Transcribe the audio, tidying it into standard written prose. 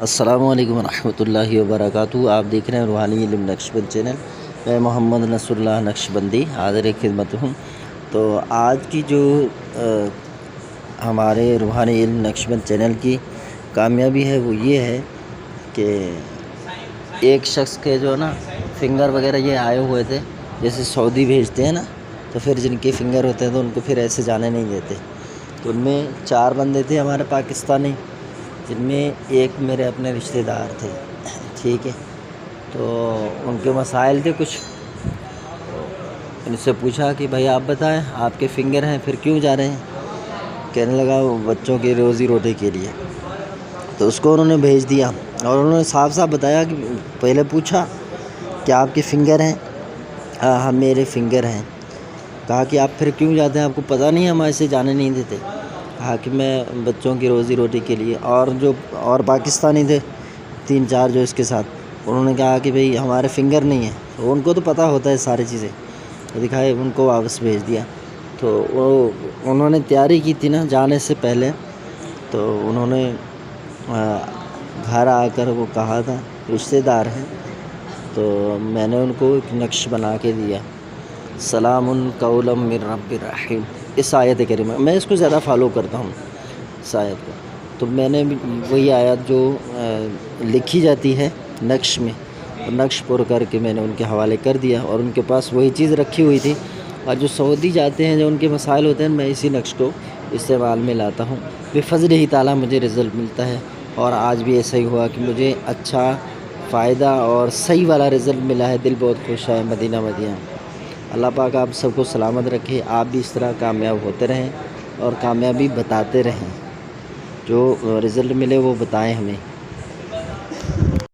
السلام علیکم ورحمۃ اللہ وبرکاتہ۔ آپ دیکھ رہے ہیں روحانی علم نقشبند چینل۔ میں محمد نصر اللہ نقشبندی حاضر خدمت ہوں۔ تو آج کی جو ہمارے روحانی علم نقشبند چینل کی کامیابی ہے وہ یہ ہے کہ ایک شخص کے جو نا فنگر وغیرہ یہ آئے ہوئے تھے، جیسے سعودی بھیجتے ہیں نا، تو پھر جن کے فنگر ہوتے ہیں تو ان کو پھر ایسے جانے نہیں دیتے۔ تو ان میں 4 بندے تھے ہمارے پاکستانی، جن میں ایک میرے اپنے رشتہ دار تھے، ٹھیک ہے۔ تو ان کے مسائل تھے کچھ، ان سے پوچھا کہ بھائی آپ بتائیں، آپ کے فنگر ہیں پھر کیوں جا رہے ہیں؟ کہنے لگا وہ بچوں کی روزی روٹی کے لیے۔ تو اس کو انہوں نے بھیج دیا، اور انہوں نے صاف صاف بتایا کہ پہلے پوچھا کہ آپ کے فنگر ہیں؟ ہاں میرے فنگر ہیں۔ کہا کہ آپ پھر کیوں جاتے ہیں؟ آپ کو پتہ نہیں ہم ایسے جانے نہیں دیتے؟ کہا کہ میں بچوں کی روزی روٹی کے لیے۔ اور پاکستانی تھے 3-4 جو اس کے ساتھ، انہوں نے کہا کہ بھئی ہمارے فنگر نہیں ہیں۔ تو ان کو تو پتہ ہوتا ہے ساری چیزیں، دکھائے ان کو واپس بھیج دیا۔ تو انہوں نے تیاری کی تھی نا جانے سے پہلے، تو انہوں نے گھر آ کر وہ کہا تھا، رشتہ دار ہیں، تو میں نے ان کو ایک نقش بنا کے دیا، سلام قولا من رب الرحیم، اس آیت کریمہ۔ میں اس کو زیادہ فالو کرتا ہوں اس آیت کو۔ تو میں نے وہی آیت جو لکھی جاتی ہے نقش میں، نقش پر کر کے میں نے ان کے حوالے کر دیا، اور ان کے پاس وہی چیز رکھی ہوئی تھی۔ اور جو سعودی جاتے ہیں، جو ان کے مسائل ہوتے ہیں، میں اسی نقش کو استعمال میں لاتا ہوں۔ بفضل ہی تعالیٰ مجھے رزلٹ ملتا ہے، اور آج بھی ایسا ہی ہوا کہ مجھے اچھا فائدہ اور صحیح والا رزلٹ ملا ہے۔ دل بہت خوش ہے۔ مدینہ مدینہ، اللہ پاک آپ سب کو سلامت رکھے۔ آپ بھی اس طرح کامیاب ہوتے رہیں اور کامیابی بتاتے رہیں، جو رزلٹ ملے وہ بتائیں ہمیں۔